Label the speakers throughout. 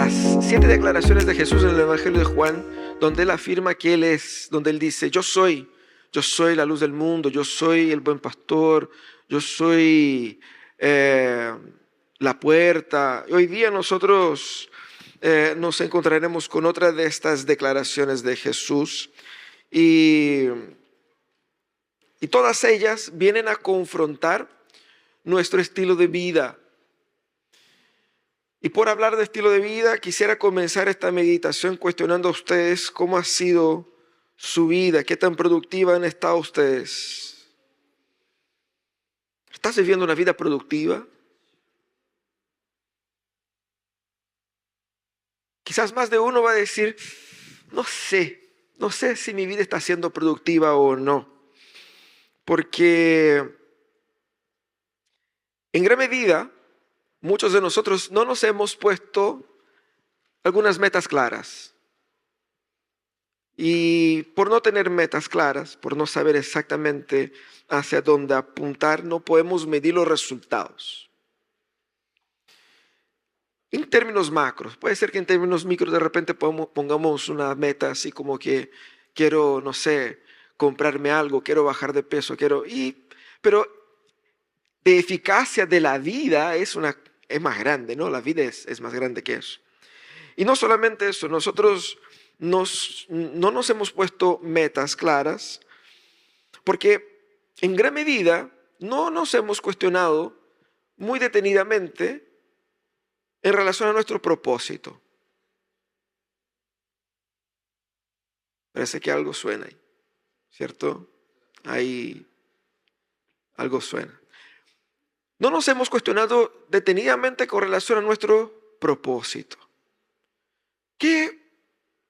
Speaker 1: las 7 declaraciones de Jesús en el Evangelio de Juan, donde Él afirma que Él es, donde Él dice, yo soy la luz del mundo, yo soy el buen pastor, yo soy la puerta. Y hoy día nosotros nos encontraremos con otra de estas declaraciones de Jesús y todas ellas vienen a confrontar nuestro estilo de vida. Y por hablar de estilo de vida, quisiera comenzar esta meditación cuestionando a ustedes cómo ha sido su vida, qué tan productiva han estado ustedes. ¿Estás viviendo una vida productiva? Quizás más de uno va a decir, no sé si mi vida está siendo productiva o no. Porque en gran medida, muchos de nosotros no nos hemos puesto algunas metas claras. Y por no tener metas claras, por no saber exactamente hacia dónde apuntar, no podemos medir los resultados. En términos macros, puede ser que en términos micros de repente pongamos una meta así como que quiero, no sé, comprarme algo, quiero bajar de peso, pero de eficacia de la vida es más grande, ¿no? La vida es más grande que eso. Y no solamente eso, nosotros no nos hemos puesto metas claras porque en gran medida no nos hemos cuestionado muy detenidamente en relación a nuestro propósito. Parece que algo suena ahí, ¿cierto? Ahí algo suena. No nos hemos cuestionado detenidamente con relación a nuestro propósito.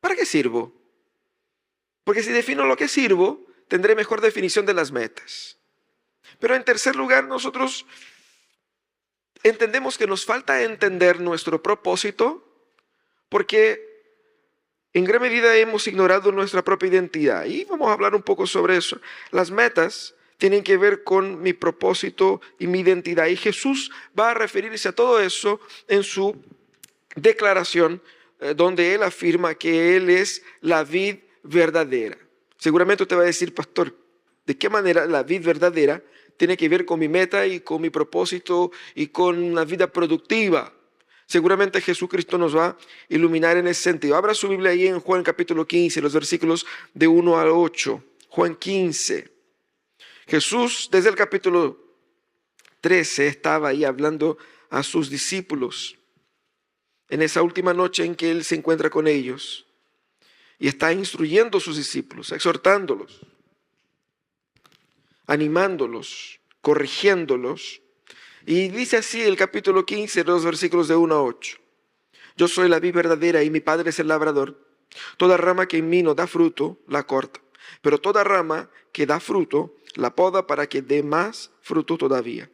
Speaker 1: ¿Para qué sirvo? Porque si defino lo que sirvo, tendré mejor definición de las metas. Pero en tercer lugar, nosotros entendemos que nos falta entender nuestro propósito porque en gran medida hemos ignorado nuestra propia identidad. Y vamos a hablar un poco sobre eso. Las metas tienen que ver con mi propósito y mi identidad. Y Jesús va a referirse a todo eso en su declaración donde Él afirma que Él es la vid verdadera. Seguramente usted va a decir, pastor, ¿de qué manera la vid verdadera tiene que ver con mi meta y con mi propósito y con una vida productiva? Seguramente Jesucristo nos va a iluminar en ese sentido. Abra su Biblia ahí en Juan capítulo 15, los versículos de 1 al 8. Juan 15. Jesús desde el capítulo 13 estaba ahí hablando a sus discípulos en esa última noche en que Él se encuentra con ellos y está instruyendo a sus discípulos, exhortándolos, animándolos, corrigiéndolos. Y dice así el capítulo 15, los versículos de 1 a 8. Yo soy la vid verdadera y mi Padre es el labrador. Toda rama que en mí no da fruto, la corta. Pero toda rama que da fruto, la poda para que dé más fruto todavía.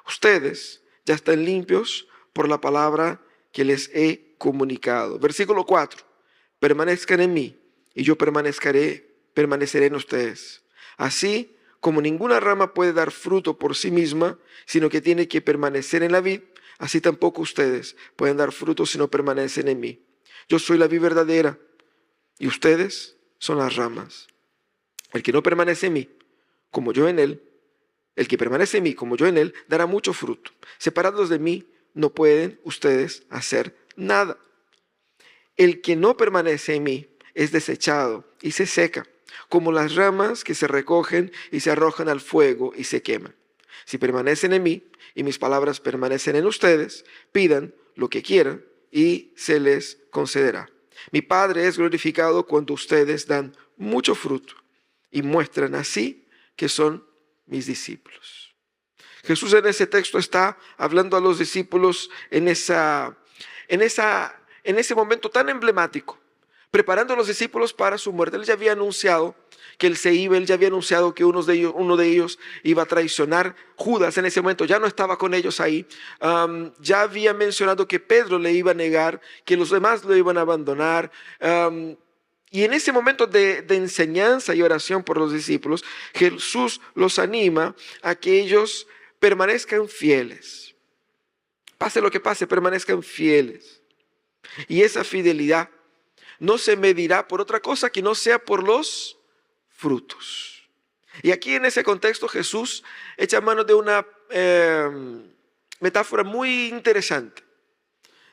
Speaker 1: Ustedes ya están limpios por la palabra que les he comunicado. Versículo 4. Permanezcan en mí y yo permaneceré en ustedes. Así como ninguna rama puede dar fruto por sí misma, sino que tiene que permanecer en la vid, así tampoco ustedes pueden dar fruto si no permanecen en mí. Yo soy la vid verdadera y ustedes son las ramas. El que no permanece en mí, como yo en él, el que permanece en mí, como yo en él, dará mucho fruto. Separados de mí, no pueden ustedes hacer nada. El que no permanece en mí es desechado y se seca, como las ramas que se recogen y se arrojan al fuego y se queman. Si permanecen en mí y mis palabras permanecen en ustedes, pidan lo que quieran y se les concederá. Mi Padre es glorificado cuando ustedes dan mucho fruto y muestran así que son mis discípulos. Jesús en ese texto está hablando a los discípulos en ese momento tan emblemático, preparando a los discípulos para su muerte. Él ya había anunciado que Él se iba, Él ya había anunciado que uno de ellos iba a traicionar. Judas en ese momento ya no estaba con ellos ahí. Ya había mencionado que Pedro le iba a negar, que los demás lo iban a abandonar. Y en ese momento de enseñanza y oración por los discípulos, Jesús los anima a que ellos permanezcan fieles. Pase lo que pase, permanezcan fieles. Y esa fidelidad no se medirá por otra cosa que no sea por los frutos. Y aquí en ese contexto Jesús echa mano de una metáfora muy interesante.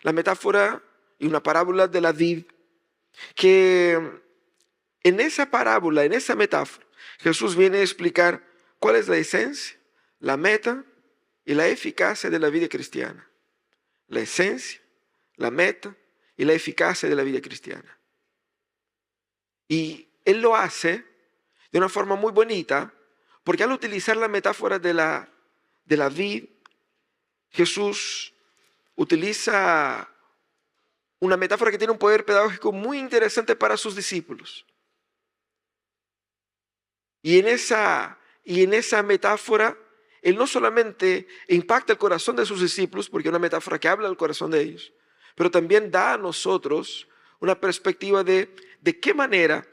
Speaker 1: La metáfora y una parábola de la vid, que en esa parábola, en esa metáfora, Jesús viene a explicar cuál es la esencia, la meta y la eficacia de la vida cristiana. La esencia, la meta y la eficacia de la vida cristiana. Y Él lo hace de una forma muy bonita, porque al utilizar la metáfora de la vid, Jesús utiliza una metáfora que tiene un poder pedagógico muy interesante para sus discípulos. Y en esa metáfora, Él no solamente impacta el corazón de sus discípulos, porque es una metáfora que habla al corazón de ellos, pero también da a nosotros una perspectiva de qué manera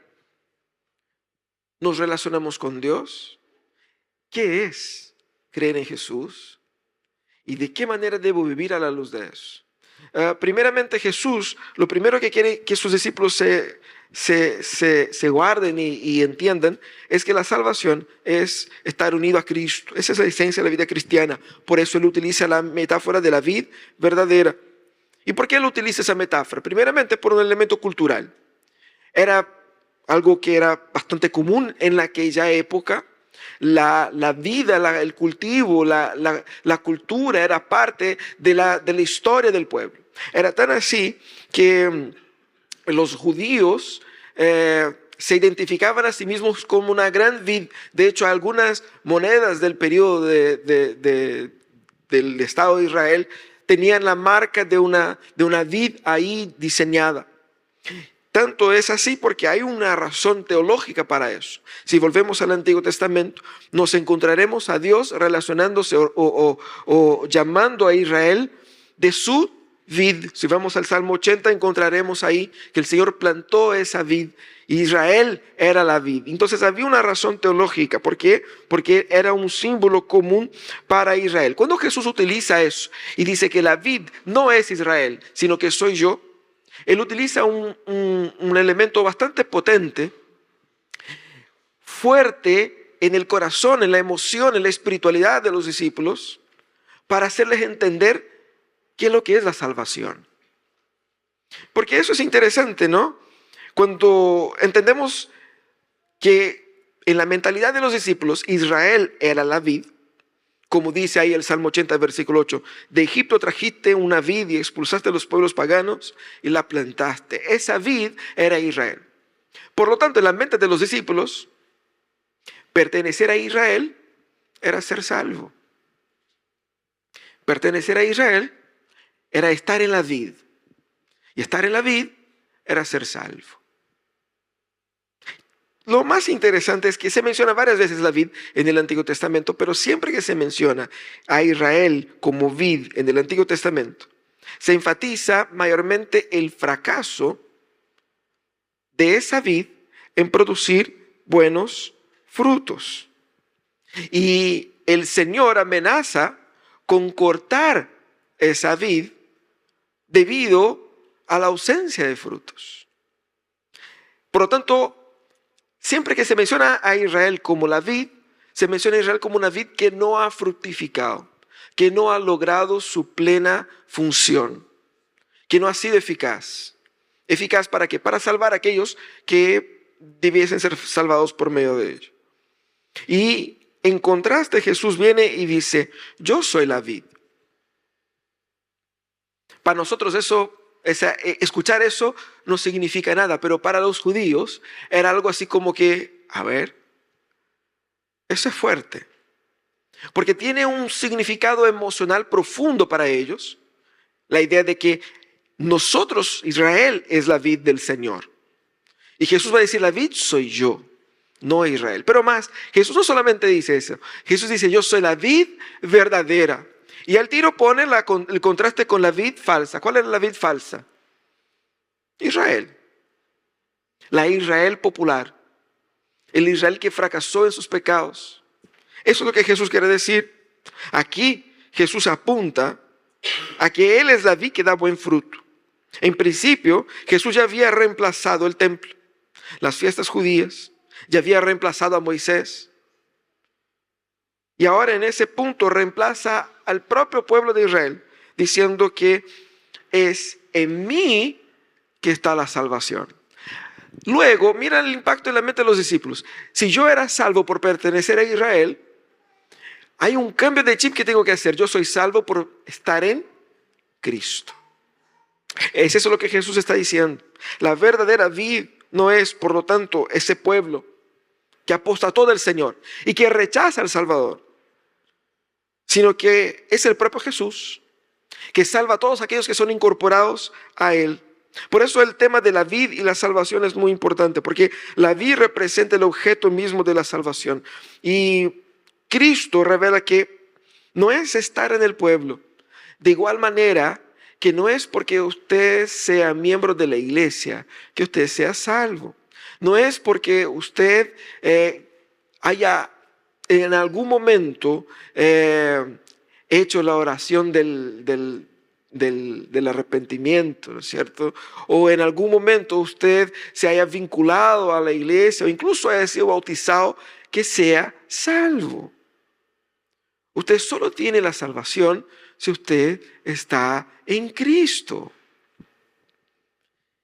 Speaker 1: nos relacionamos con Dios, qué es creer en Jesús y de qué manera debo vivir a la luz de eso. Primeramente Jesús, lo primero que quiere que sus discípulos se guarden y entiendan es que la salvación es estar unido a Cristo. Esa es la esencia de la vida cristiana. Por eso Él utiliza la metáfora de la vid verdadera. ¿Y por qué Él utiliza esa metáfora? Primeramente por un elemento cultural. Era algo que era bastante común en aquella época. La vida, el cultivo, la cultura era parte de la historia del pueblo. Era tan así que los judíos se identificaban a sí mismos como una gran vid. De hecho, algunas monedas del periodo del Estado de Israel tenían la marca de una vid ahí diseñada. Tanto es así porque hay una razón teológica para eso. Si volvemos al Antiguo Testamento, nos encontraremos a Dios relacionándose o llamando a Israel de su vid. Si vamos al Salmo 80, encontraremos ahí que el Señor plantó esa vid. Israel era la vid. Entonces había una razón teológica. ¿Por qué? Porque era un símbolo común para Israel. Cuando Jesús utiliza eso y dice que la vid no es Israel, sino que soy yo, Él utiliza un elemento bastante potente, fuerte en el corazón, en la emoción, en la espiritualidad de los discípulos, para hacerles entender qué es lo que es la salvación. Porque eso es interesante, ¿no? Cuando entendemos que en la mentalidad de los discípulos, Israel era la vid, como dice ahí el Salmo 80, versículo 8, de Egipto trajiste una vid y expulsaste a los pueblos paganos y la plantaste. Esa vid era Israel. Por lo tanto, en la mente de los discípulos, pertenecer a Israel era ser salvo. Pertenecer a Israel era estar en la vid. Y estar en la vid era ser salvo. Lo más interesante es que se menciona varias veces la vid en el Antiguo Testamento, pero siempre que se menciona a Israel como vid en el Antiguo Testamento, se enfatiza mayormente el fracaso de esa vid en producir buenos frutos. Y el Señor amenaza con cortar esa vid debido a la ausencia de frutos. Por lo tanto, siempre que se menciona a Israel como la vid, se menciona a Israel como una vid que no ha fructificado, que no ha logrado su plena función, que no ha sido eficaz. ¿Eficaz para qué? Para salvar a aquellos que debiesen ser salvados por medio de ello. Y en contraste, Jesús viene y dice, yo soy la vid. Para nosotros escuchar eso no significa nada, pero para los judíos era algo así como que, a ver, eso es fuerte. Porque tiene un significado emocional profundo para ellos. La idea de que nosotros, Israel, es la vid del Señor. Y Jesús va a decir, la vid soy yo, no Israel. Pero más, Jesús no solamente dice eso. Jesús dice, yo soy la vid verdadera. Y al tiro pone el contraste con la vid falsa. ¿Cuál era la vid falsa? Israel. La Israel popular. El Israel que fracasó en sus pecados. Eso es lo que Jesús quiere decir. Aquí Jesús apunta a que Él es la vid que da buen fruto. En principio, Jesús ya había reemplazado el templo, las fiestas judías, ya había reemplazado a Moisés. Y ahora en ese punto reemplaza al propio pueblo de Israel, diciendo que es en mí que está la salvación. Luego, mira el impacto en la mente de los discípulos. Si yo era salvo por pertenecer a Israel, hay un cambio de chip que tengo que hacer. Yo soy salvo por estar en Cristo. Es eso lo que Jesús está diciendo. La verdadera vid no es, por lo tanto, ese pueblo que apostató del Señor y que rechaza al Salvador, sino que es el propio Jesús que salva a todos aquellos que son incorporados a Él. Por eso el tema de la vid y la salvación es muy importante, porque la vid representa el objeto mismo de la salvación. Y Cristo revela que no es estar en el pueblo. De igual manera que no es porque usted sea miembro de la iglesia que usted sea salvo. No es porque usted haya en algún momento hecho la oración del arrepentimiento, ¿no es cierto? O en algún momento usted se haya vinculado a la iglesia o incluso haya sido bautizado, que sea salvo. Usted solo tiene la salvación si usted está en Cristo.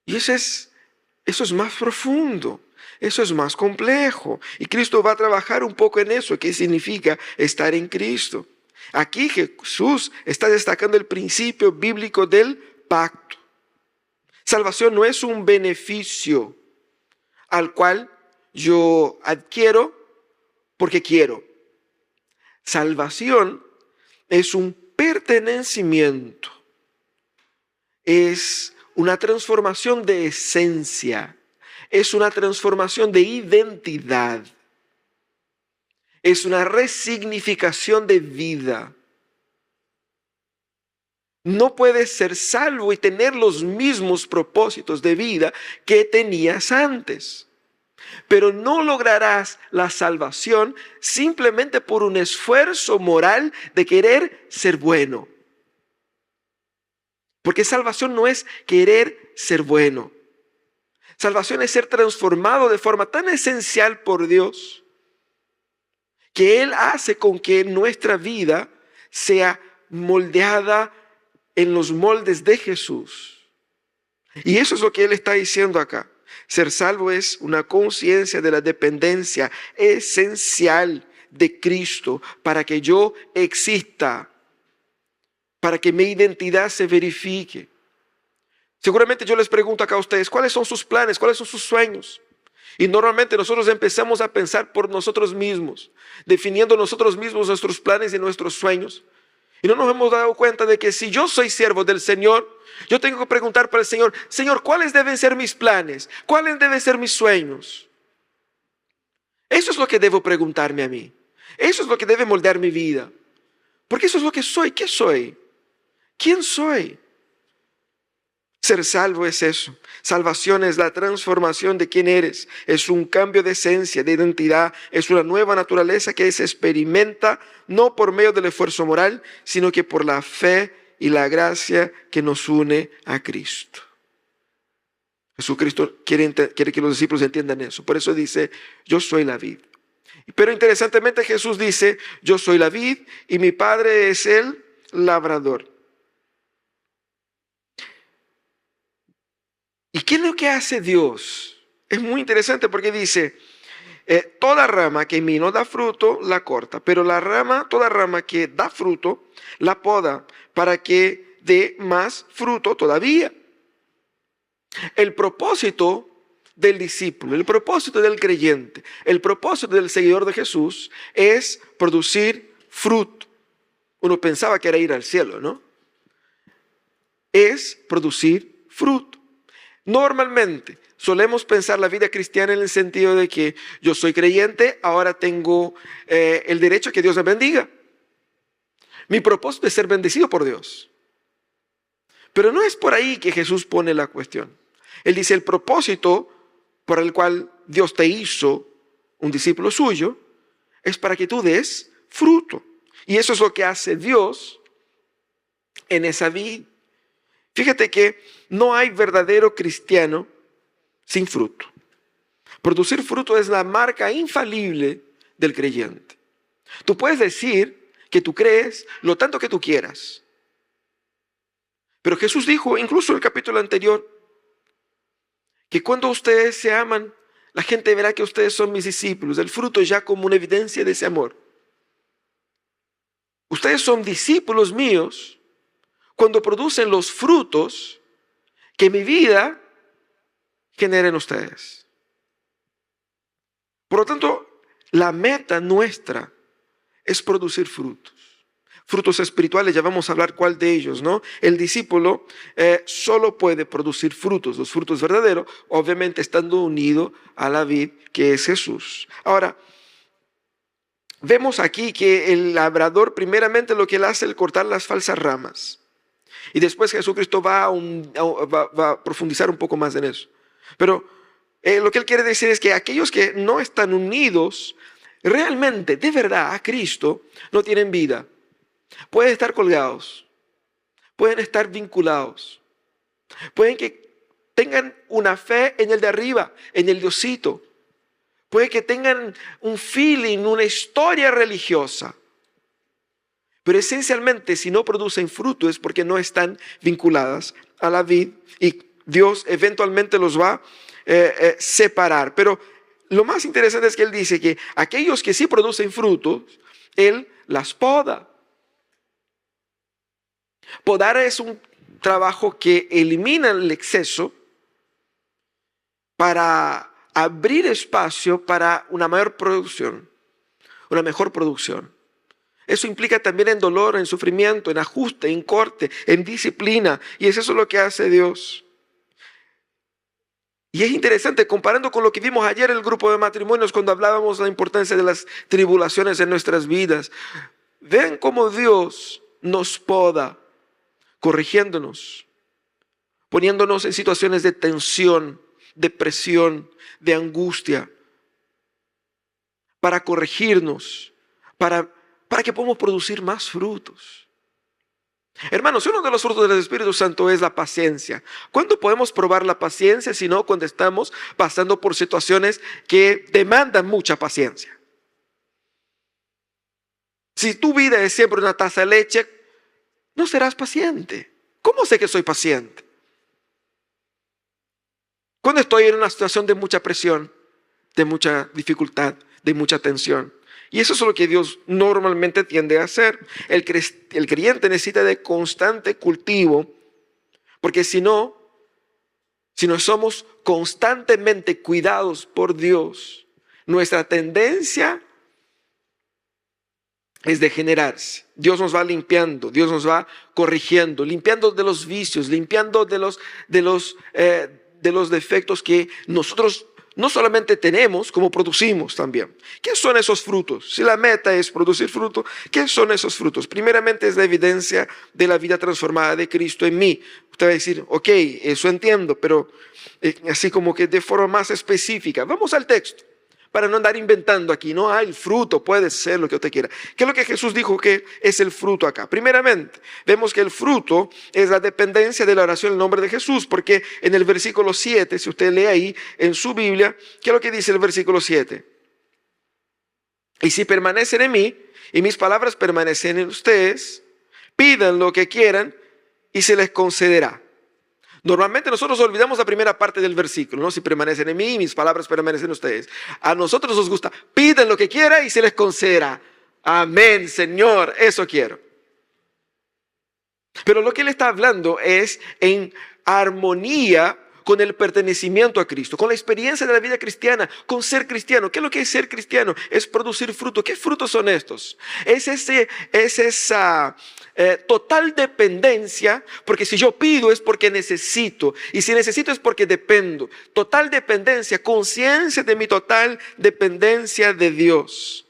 Speaker 1: Y eso es más profundo, eso es más complejo. Y Cristo va a trabajar un poco en eso, qué significa estar en Cristo. Aquí Jesús está destacando el principio bíblico del pacto. Salvación no es un beneficio al cual yo adquiero porque quiero. Salvación es un pertenecimiento, es una transformación de esencia, es una transformación de identidad, es una resignificación de vida. No puedes ser salvo y tener los mismos propósitos de vida que tenías antes. Pero no lograrás la salvación simplemente por un esfuerzo moral de querer ser bueno. Porque salvación no es querer ser bueno. Salvación es ser transformado de forma tan esencial por Dios que Él hace con que nuestra vida sea moldeada en los moldes de Jesús. Y eso es lo que Él está diciendo acá. Ser salvo es una conciencia de la dependencia esencial de Cristo para que yo exista, para que mi identidad se verifique. Seguramente yo les pregunto acá a ustedes, ¿cuáles son sus planes? ¿Cuáles son sus sueños? Y normalmente nosotros empezamos a pensar por nosotros mismos, definiendo nosotros mismos nuestros planes y nuestros sueños. Y no nos hemos dado cuenta de que si yo soy siervo del Señor, yo tengo que preguntar para el Señor, Señor, ¿cuáles deben ser mis planes? ¿Cuáles deben ser mis sueños? Eso es lo que debo preguntarme a mí. Eso es lo que debe moldear mi vida. Porque eso es lo que soy. ¿Qué soy? ¿Quién soy? Ser salvo es eso. Salvación es la transformación de quién eres. Es un cambio de esencia, de identidad. Es una nueva naturaleza que se experimenta no por medio del esfuerzo moral, sino que por la fe y la gracia que nos une a Cristo. Jesucristo quiere que los discípulos entiendan eso. Por eso dice, yo soy la vid. Pero interesantemente Jesús dice, yo soy la vid y mi Padre es el labrador. ¿Y qué es lo que hace Dios? Es muy interesante porque dice, toda rama que en mí no da fruto, la corta. Pero toda rama que da fruto, la poda para que dé más fruto todavía. El propósito del discípulo, el propósito del creyente, el propósito del seguidor de Jesús es producir fruto. Uno pensaba que era ir al cielo, ¿no? Es producir fruto. Normalmente solemos pensar la vida cristiana en el sentido de que yo soy creyente, ahora tengo el derecho a que Dios me bendiga. Mi propósito es ser bendecido por Dios. Pero no es por ahí que Jesús pone la cuestión. Él dice el propósito por el cual Dios te hizo un discípulo suyo es para que tú des fruto. Y eso es lo que hace Dios en esa vida. Fíjate que no hay verdadero cristiano sin fruto. Producir fruto es la marca infalible del creyente. Tú puedes decir que tú crees lo tanto que tú quieras. Pero Jesús dijo, incluso en el capítulo anterior, que cuando ustedes se aman, la gente verá que ustedes son mis discípulos. El fruto es ya como una evidencia de ese amor. Ustedes son discípulos míos cuando producen los frutos que mi vida genera en ustedes. Por lo tanto, la meta nuestra es producir frutos. Frutos espirituales, ya vamos a hablar cuál de ellos, ¿no? El discípulo solo puede producir frutos, los frutos verdaderos, obviamente estando unido a la vid que es Jesús. Ahora, vemos aquí que el labrador primeramente lo que él hace es cortar las falsas ramas. Y después Jesucristo va a profundizar un poco más en eso. Pero lo que él quiere decir es que aquellos que no están unidos realmente, de verdad, a Cristo, no tienen vida. Pueden estar colgados, pueden estar vinculados, pueden que tengan una fe en el de arriba, en el Diosito. Puede que tengan un feeling, una historia religiosa. Pero esencialmente, si no producen fruto es porque no están vinculadas a la vid y Dios eventualmente los va a separar. Pero lo más interesante es que Él dice que aquellos que sí producen frutos, Él las poda. Podar es un trabajo que elimina el exceso para abrir espacio para una mayor producción, una mejor producción. Eso implica también en dolor, en sufrimiento, en ajuste, en corte, en disciplina. Y es eso lo que hace Dios. Y es interesante, comparando con lo que vimos ayer en el grupo de matrimonios, cuando hablábamos de la importancia de las tribulaciones en nuestras vidas. Vean cómo Dios nos poda, corrigiéndonos, poniéndonos en situaciones de tensión, de presión, de angustia, para corregirnos, para que podamos producir más frutos. Hermanos, uno de los frutos del Espíritu Santo es la paciencia. ¿Cuándo podemos probar la paciencia? Si no, cuando estamos pasando por situaciones que demandan mucha paciencia. Si tu vida es siempre una taza de leche, no serás paciente. ¿Cómo sé que soy paciente? Cuando estoy en una situación de mucha presión, de mucha dificultad, de mucha tensión. Y eso es lo que Dios normalmente tiende a hacer. El creyente necesita de constante cultivo, porque si no somos constantemente cuidados por Dios, nuestra tendencia es degenerarse. Dios nos va limpiando, Dios nos va corrigiendo, limpiando de los vicios, limpiando de los defectos que nosotros no solamente tenemos, como producimos también. ¿Qué son esos frutos? Si la meta es producir fruto, ¿qué son esos frutos? Primeramente es la evidencia de la vida transformada de Cristo en mí. Usted va a decir, ok, eso entiendo, pero así como que de forma más específica. Vamos al texto, para no andar inventando aquí. No hay fruto, puede ser lo que usted quiera. ¿Qué es lo que Jesús dijo que es el fruto acá? Primeramente, vemos que el fruto es la dependencia de la oración en el nombre de Jesús, porque en el versículo 7, si usted lee ahí en su Biblia, ¿qué es lo que dice el versículo 7? Y si permanecen en mí, y mis palabras permanecen en ustedes, pidan lo que quieran y se les concederá. Normalmente nosotros olvidamos la primera parte del versículo, ¿no? Si permanecen en mí y mis palabras permanecen en ustedes. A nosotros nos gusta, piden lo que quieran y se les concederá. Amén, Señor, eso quiero. Pero lo que él está hablando es en armonía con el pertenecimiento a Cristo, con la experiencia de la vida cristiana, con ser cristiano. ¿Qué es lo que es ser cristiano? Es producir fruto. ¿Qué frutos son estos? Es esa total dependencia, porque si yo pido es porque necesito, y si necesito es porque dependo. Total dependencia, conciencia de mi total dependencia de Dios.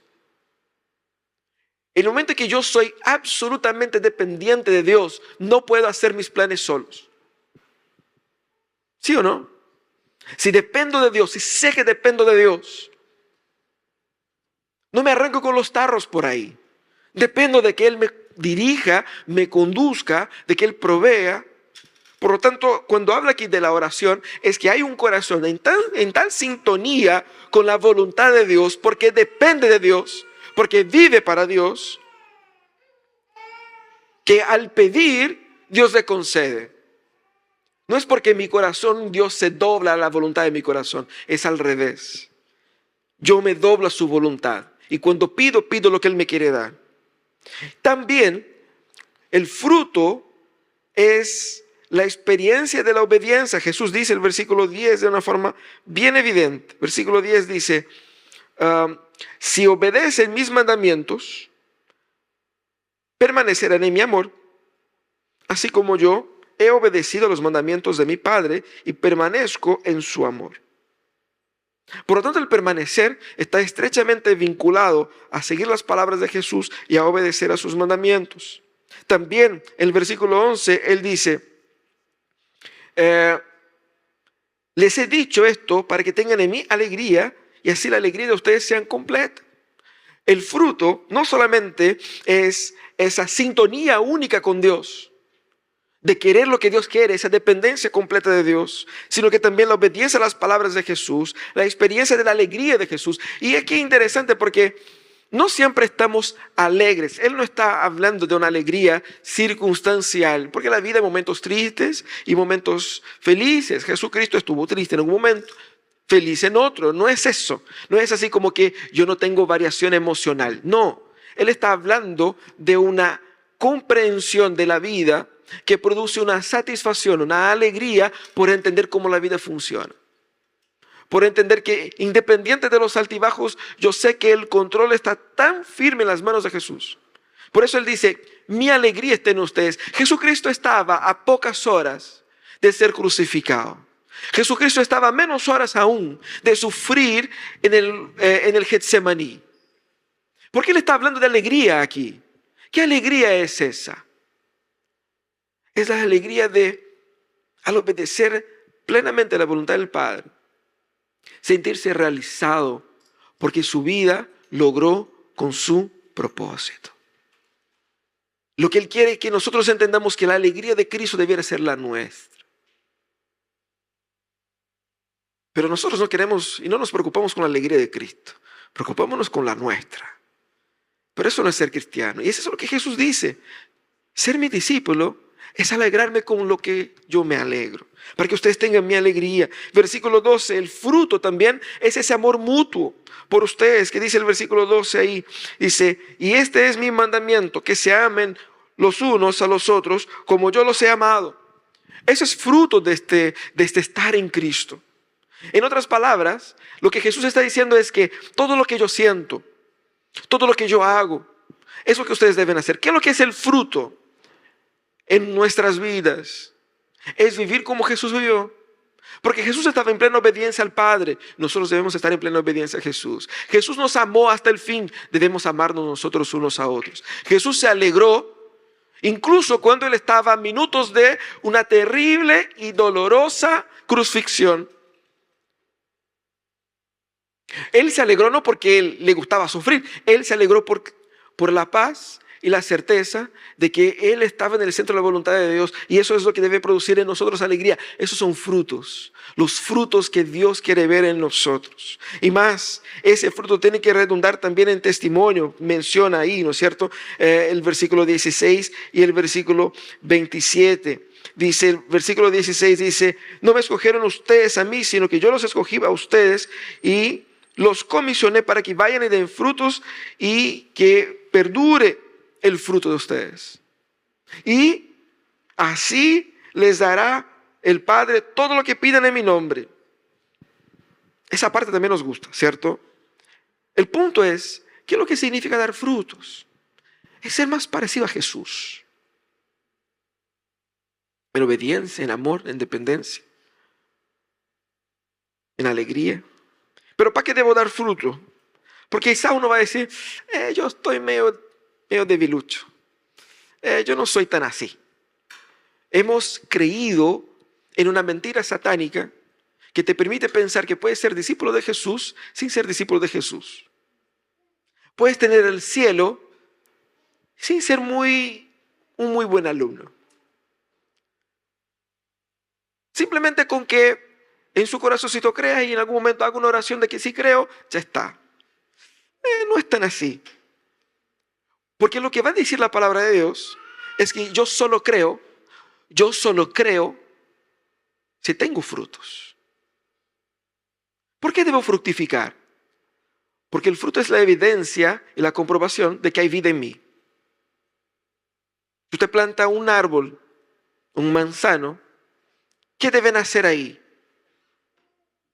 Speaker 1: En el momento que yo soy absolutamente dependiente de Dios, no puedo hacer mis planes solos. ¿Sí o no? Si dependo de Dios, si sé que dependo de Dios, no me arranco con los tarros por ahí. Dependo de que Él me dirija, me conduzca, de que Él provea. Por lo tanto, cuando habla aquí de la oración, es que hay un corazón en tal sintonía con la voluntad de Dios, porque depende de Dios, porque vive para Dios, que al pedir, Dios le concede. No es porque mi corazón, Dios se dobla a la voluntad de mi corazón, es al revés. Yo me doblo a su voluntad y cuando pido, pido lo que Él me quiere dar. También el fruto es la experiencia de la obediencia. Jesús dice en el versículo 10 de una forma bien evidente. Versículo 10 dice, si obedecen mis mandamientos, permanecerán en mi amor, así como yo he obedecido a los mandamientos de mi Padre y permanezco en su amor. Por lo tanto, el permanecer está estrechamente vinculado a seguir las palabras de Jesús y a obedecer a sus mandamientos. También en el versículo 11, Él dice, les he dicho esto para que tengan en mí alegría y así la alegría de ustedes sea completa. El fruto no solamente es esa sintonía única con Dios, de querer lo que Dios quiere, esa dependencia completa de Dios, sino que también la obediencia a las palabras de Jesús, la experiencia de la alegría de Jesús. Y aquí es interesante porque no siempre estamos alegres. Él no está hablando de una alegría circunstancial, porque la vida hay momentos tristes y momentos felices. Jesucristo estuvo triste en un momento, feliz en otro. No es eso. No es así como que yo no tengo variación emocional. No, Él está hablando de una comprensión de la vida que produce una satisfacción, una alegría por entender cómo la vida funciona. Por entender que independiente de los altibajos, yo sé que el control está tan firme en las manos de Jesús. Por eso Él dice, mi alegría está en ustedes. Jesucristo estaba a pocas horas de ser crucificado. Jesucristo estaba a menos horas aún de sufrir en el Getsemaní. ¿Por qué Él está hablando de alegría aquí? ¿Qué alegría es esa? Es la alegría de, al obedecer plenamente a la voluntad del Padre, sentirse realizado porque su vida logró con su propósito. Lo que Él quiere es que nosotros entendamos que la alegría de Cristo debiera ser la nuestra. Pero nosotros no queremos y no nos preocupamos con la alegría de Cristo. Preocupémonos con la nuestra. Pero eso no es ser cristiano. Y eso es lo que Jesús dice. Ser mi discípulo es alegrarme con lo que yo me alegro, para que ustedes tengan mi alegría. Versículo 12, el fruto también es ese amor mutuo por ustedes, que dice el versículo 12 ahí, dice, y este es mi mandamiento, que se amen los unos a los otros como yo los he amado. Eso es fruto de este estar en Cristo. En otras palabras, lo que Jesús está diciendo es que todo lo que yo siento, todo lo que yo hago, es lo que ustedes deben hacer. ¿Qué es lo que es el fruto en nuestras vidas? Es vivir como Jesús vivió. Porque Jesús estaba en plena obediencia al Padre. Nosotros debemos estar en plena obediencia a Jesús. Jesús nos amó hasta el fin. Debemos amarnos nosotros unos a otros. Jesús se alegró incluso cuando Él estaba a minutos de una terrible y dolorosa crucifixión. Él se alegró no porque Él le gustaba sufrir. Él se alegró por la paz y la certeza de que Él estaba en el centro de la voluntad de Dios. Y eso es lo que debe producir en nosotros alegría. Esos son frutos. Los frutos que Dios quiere ver en nosotros. Y más, ese fruto tiene que redundar también en testimonio. Menciona ahí, ¿no es cierto? El versículo 16 y el versículo 27. Dice, el versículo 16 dice, no me escogieron ustedes a mí, sino que yo los escogí a ustedes y los comisioné para que vayan y den frutos y que perdure el fruto de ustedes. Y así les dará el Padre todo lo que pidan en mi nombre. Esa parte también nos gusta, ¿cierto? El punto es, ¿qué es lo que significa dar frutos? Es ser más parecido a Jesús. En obediencia, en amor, en dependencia, en alegría. Pero ¿para qué debo dar fruto? Porque quizá uno va a decir, yo estoy medio debilucho. Yo no soy tan así. Hemos creído en una mentira satánica que te permite pensar que puedes ser discípulo de Jesús sin ser discípulo de Jesús. Puedes tener el cielo sin ser un muy buen alumno. Simplemente con que en su corazoncito creas y en algún momento haga una oración de que sí creo, ya está. No es tan así. Porque lo que va a decir la palabra de Dios es que yo solo creo si tengo frutos. ¿Por qué debo fructificar? Porque el fruto es la evidencia y la comprobación de que hay vida en mí. Si usted planta un árbol, un manzano, ¿qué deben hacer ahí?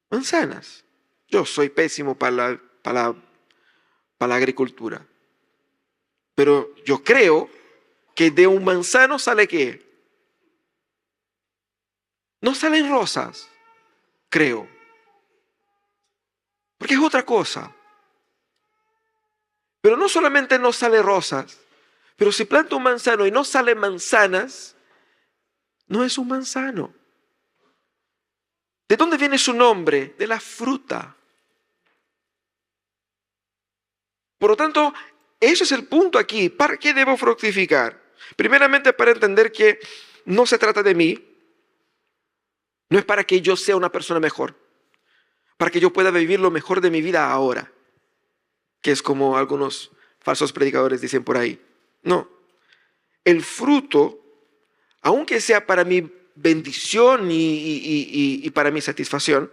Speaker 1: Manzanas. Yo soy pésimo para la agricultura. Pero yo creo que de un manzano sale ¿qué? No salen rosas, creo. Porque es otra cosa. Pero no solamente no sale rosas, pero si planto un manzano y no sale manzanas, no es un manzano. ¿De dónde viene su nombre? De la fruta. Por lo tanto, ese es el punto aquí. ¿Para qué debo fructificar? Primeramente para entender que no se trata de mí. No es para que yo sea una persona mejor. Para que yo pueda vivir lo mejor de mi vida ahora. Que es como algunos falsos predicadores dicen por ahí. No. El fruto, aunque sea para mi bendición y para mi satisfacción,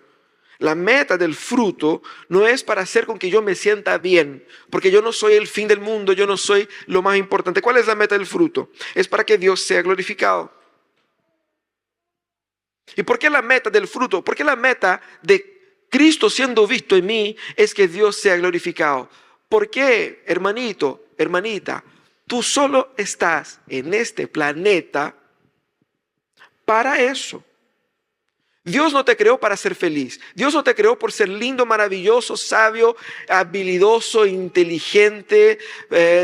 Speaker 1: la meta del fruto no es para hacer con que yo me sienta bien, porque yo no soy el fin del mundo, yo no soy lo más importante. ¿Cuál es la meta del fruto? Es para que Dios sea glorificado. ¿Y por qué la meta del fruto? Porque la meta de Cristo siendo visto en mí es que Dios sea glorificado. ¿Por qué, hermanito, hermanita? Tú solo estás en este planeta para eso. Dios no te creó para ser feliz. Dios no te creó por ser lindo, maravilloso, sabio, habilidoso, inteligente,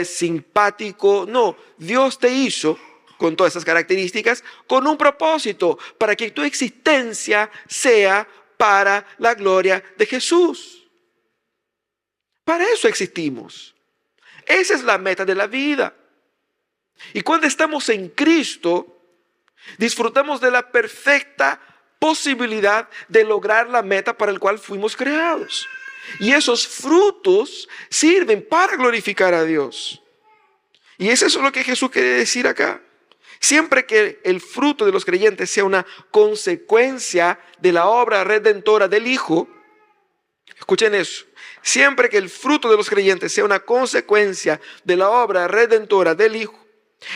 Speaker 1: simpático. No, Dios te hizo con todas esas características con un propósito, para que tu existencia sea para la gloria de Jesús. Para eso existimos. Esa es la meta de la vida. Y cuando estamos en Cristo, disfrutamos de la perfecta posibilidad de lograr la meta para la cual fuimos creados. Y esos frutos sirven para glorificar a Dios. Y es eso lo que Jesús quiere decir acá. Siempre que el fruto de los creyentes sea una consecuencia de la obra redentora del Hijo, escuchen eso, siempre que el fruto de los creyentes sea una consecuencia de la obra redentora del Hijo,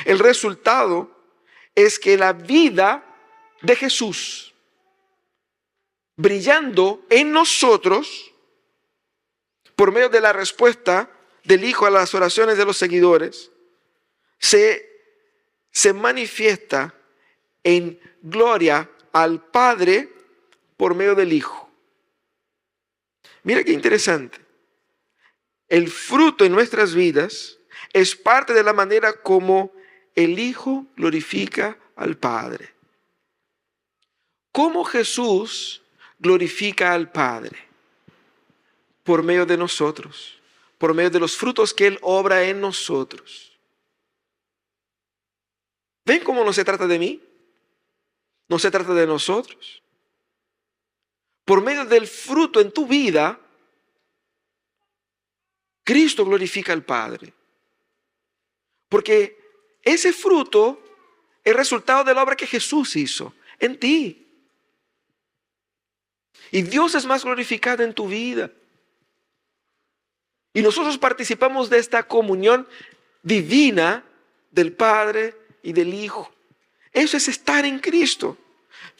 Speaker 1: el resultado es que la vida de Jesús, brillando en nosotros, por medio de la respuesta del Hijo a las oraciones de los seguidores, se manifiesta en gloria al Padre por medio del Hijo. Mira qué interesante. El fruto en nuestras vidas es parte de la manera como el Hijo glorifica al Padre. ¿Cómo Jesús glorifica al Padre? Por medio de nosotros, por medio de los frutos que Él obra en nosotros. ¿Ven cómo no se trata de mí? No se trata de nosotros. Por medio del fruto en tu vida, Cristo glorifica al Padre. Porque ese fruto es resultado de la obra que Jesús hizo en ti. Y Dios es más glorificado en tu vida. Y nosotros participamos de esta comunión divina del Padre y del Hijo. Eso es estar en Cristo.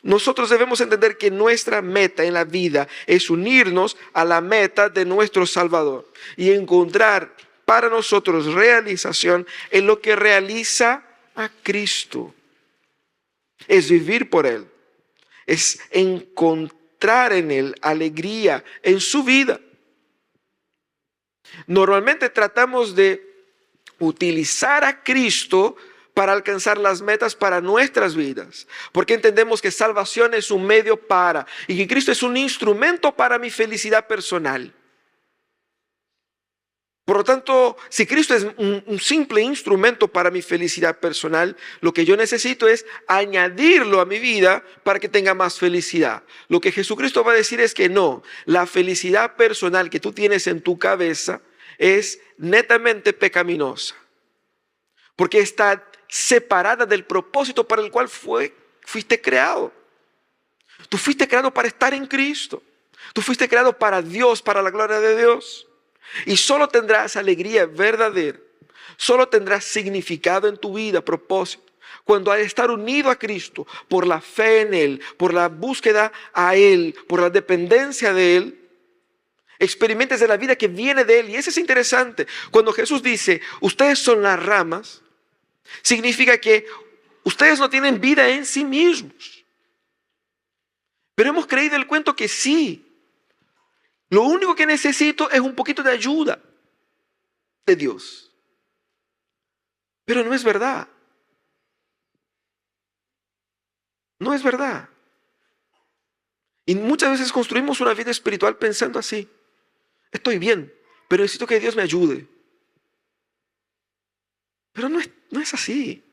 Speaker 1: Nosotros debemos entender que nuestra meta en la vida es unirnos a la meta de nuestro Salvador y encontrar para nosotros realización en lo que realiza a Cristo. Es vivir por Él. Es encontrar en Él alegría en su vida. Normalmente tratamos de utilizar a Cristo para alcanzar las metas para nuestras vidas, porque entendemos que salvación es un medio para, y que Cristo es un instrumento para mi felicidad personal. Por lo tanto, si Cristo es un simple instrumento para mi felicidad personal, lo que yo necesito es añadirlo a mi vida para que tenga más felicidad. Lo que Jesucristo va a decir es que no, la felicidad personal que tú tienes en tu cabeza es netamente pecaminosa, porque está separada del propósito para el cual fuiste creado. Tú fuiste creado para estar en Cristo. Tú fuiste creado para Dios, para la gloria de Dios. Y solo tendrás alegría verdadera, solo tendrás significado en tu vida, propósito, cuando al estar unido a Cristo, por la fe en Él, por la búsqueda a Él, por la dependencia de Él, experimentes de la vida que viene de Él. Y eso es interesante. Cuando Jesús dice, ustedes son las ramas, significa que ustedes no tienen vida en sí mismos. Pero hemos creído el cuento que sí. Lo único que necesito es un poquito de ayuda de Dios. Pero no es verdad. No es verdad. Y muchas veces construimos una vida espiritual pensando así. Estoy bien, pero necesito que Dios me ayude. Pero no es así.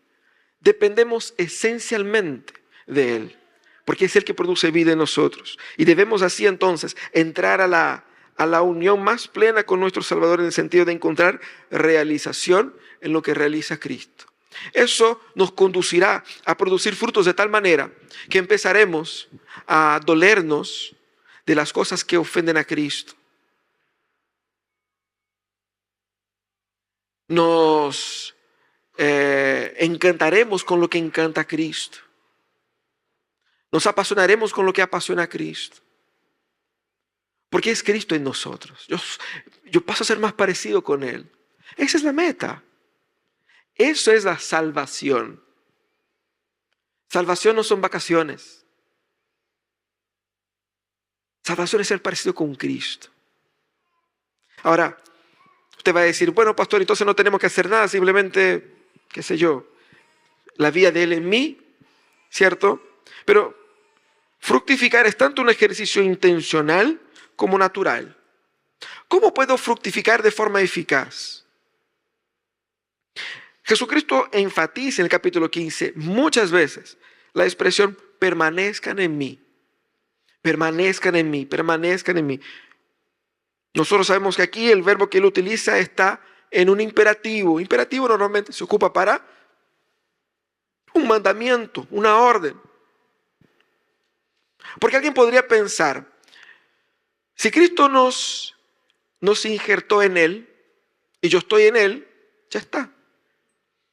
Speaker 1: Dependemos esencialmente de Él, porque es Él que produce vida en nosotros. Y debemos así entonces entrar a la unión más plena con nuestro Salvador, en el sentido de encontrar realización en lo que realiza Cristo. Eso nos conducirá a producir frutos de tal manera que empezaremos a dolernos de las cosas que ofenden a Cristo. Nos encantaremos con lo que encanta a Cristo. Nos apasionaremos con lo que apasiona a Cristo. Porque es Cristo en nosotros. Yo paso a ser más parecido con Él. Esa es la meta. Eso es la salvación. Salvación no son vacaciones. Salvación es ser parecido con Cristo. Ahora, usted va a decir, bueno, pastor, entonces no tenemos que hacer nada, simplemente, qué sé yo, la vida de Él en mí, ¿cierto? Pero fructificar es tanto un ejercicio intencional como natural. ¿Cómo puedo fructificar de forma eficaz? Jesucristo enfatiza en el capítulo 15 muchas veces la expresión permanezcan en mí. Permanezcan en mí, permanezcan en mí. Nosotros sabemos que aquí el verbo que él utiliza está en un imperativo. Imperativo normalmente se ocupa para un mandamiento, una orden. Porque alguien podría pensar, si Cristo nos injertó en Él y yo estoy en Él, ya está.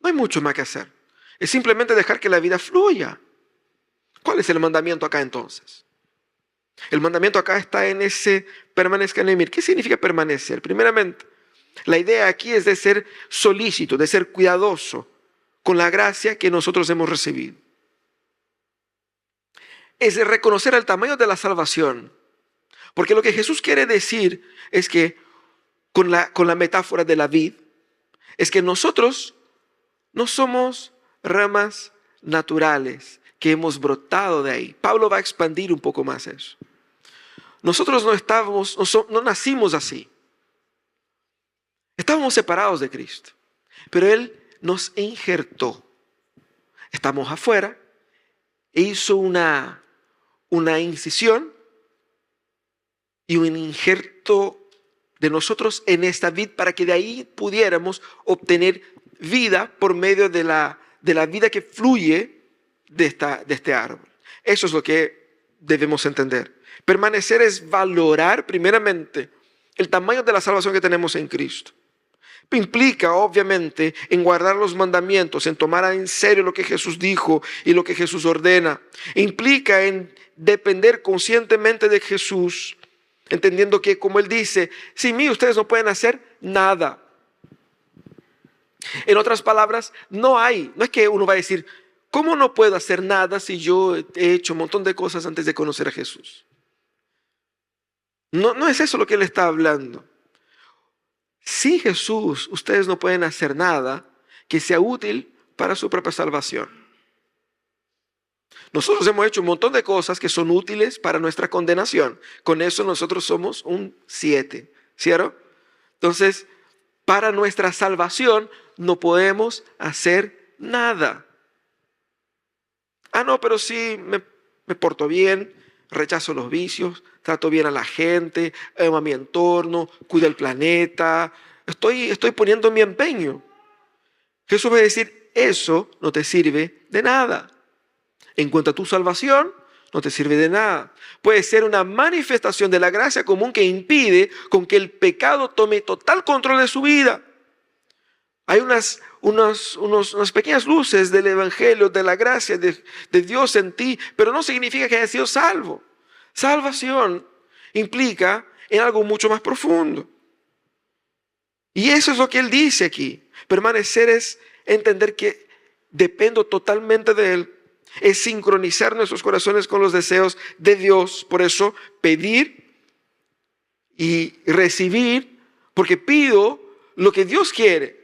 Speaker 1: No hay mucho más que hacer. Es simplemente dejar que la vida fluya. ¿Cuál es el mandamiento acá entonces? El mandamiento acá está en ese permanezcan en mí. ¿Qué significa permanecer? Primeramente, la idea aquí es de ser solícito, de ser cuidadoso con la gracia que nosotros hemos recibido. Es de reconocer el tamaño de la salvación. Porque lo que Jesús quiere decir es que, con la metáfora de la vid, es que nosotros no somos ramas naturales que hemos brotado de ahí. Pablo va a expandir un poco más eso. Nosotros no nacimos así. Estábamos separados de Cristo, pero Él nos injertó. Estamos afuera e hizo una incisión y un injerto de nosotros en esta vid para que de ahí pudiéramos obtener vida por medio de la vida que fluye de este árbol. Eso es lo que debemos entender. Permanecer es valorar primeramente el tamaño de la salvación que tenemos en Cristo. Implica, obviamente, en guardar los mandamientos, en tomar en serio lo que Jesús dijo y lo que Jesús ordena. Implica en depender conscientemente de Jesús, entendiendo que, como Él dice, sin mí ustedes no pueden hacer nada. En otras palabras, no es que uno va a decir, ¿cómo no puedo hacer nada si yo he hecho un montón de cosas antes de conocer a Jesús? No es eso lo que Él está hablando. Sin Jesús, ustedes no pueden hacer nada que sea útil para su propia salvación. Nosotros hemos hecho un montón de cosas que son útiles para nuestra condenación. Con eso nosotros somos un 7, ¿cierto? Entonces, para nuestra salvación, no podemos hacer nada. No, pero sí, me porto bien, rechazo los vicios, trato bien a la gente, amo a mi entorno, cuido el planeta, estoy poniendo mi empeño. Jesús va a decir, eso no te sirve de nada. En cuanto a tu salvación, no te sirve de nada. Puede ser una manifestación de la gracia común que impide con que el pecado tome total control de su vida. Hay unas pequeñas luces del Evangelio, de la gracia de Dios en ti, pero no significa que hayas sido salvo. Salvación implica en algo mucho más profundo. Y eso es lo que Él dice aquí. Permanecer es entender que dependo totalmente de Él. Es sincronizar nuestros corazones con los deseos de Dios. Por eso pedir y recibir, porque pido lo que Dios quiere.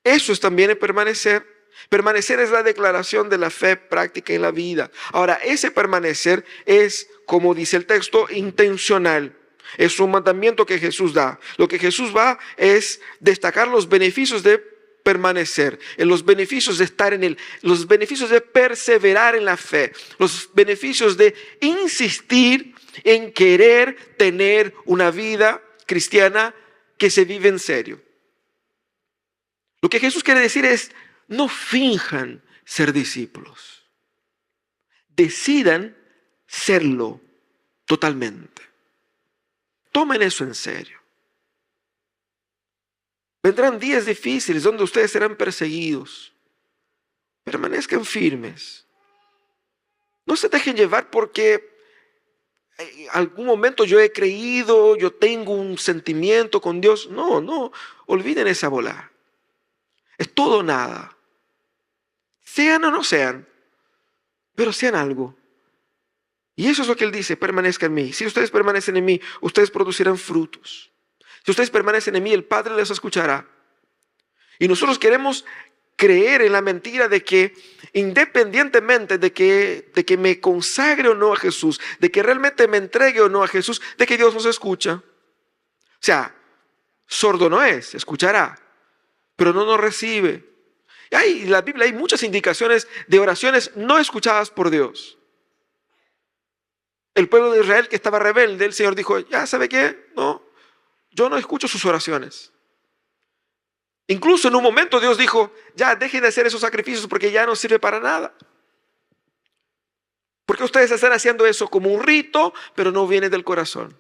Speaker 1: Eso es también el permanecer. Permanecer es la declaración de la fe práctica en la vida. Ahora, ese permanecer es, como dice el texto, intencional. Es un mandamiento que Jesús da. Lo que Jesús va es destacar los beneficios de permanecer, en los beneficios de estar en Él, los beneficios de perseverar en la fe, los beneficios de insistir en querer tener una vida cristiana que se vive en serio. Lo que Jesús quiere decir es, no finjan ser discípulos. Decidan serlo totalmente. Tomen eso en serio. Vendrán días difíciles donde ustedes serán perseguidos. Permanezcan firmes. No se dejen llevar porque en algún momento yo he creído, yo tengo un sentimiento con Dios. No, olviden esa bola. Es todo o nada. Sean o no sean, pero sean algo. Y eso es lo que Él dice, permanezcan en mí. Si ustedes permanecen en mí, ustedes producirán frutos. Si ustedes permanecen en mí, el Padre les escuchará. Y nosotros queremos creer en la mentira de que independientemente de que me consagre o no a Jesús, de que realmente me entregue o no a Jesús, de que Dios nos escucha. O sea, sordo no es, escuchará, pero no nos recibe. En la Biblia hay muchas indicaciones de oraciones no escuchadas por Dios. El pueblo de Israel que estaba rebelde, el Señor dijo, ya sabe qué, no, yo no escucho sus oraciones. Incluso en un momento Dios dijo, ya dejen de hacer esos sacrificios porque ya no sirve para nada. Porque ustedes están haciendo eso como un rito, pero no viene del corazón.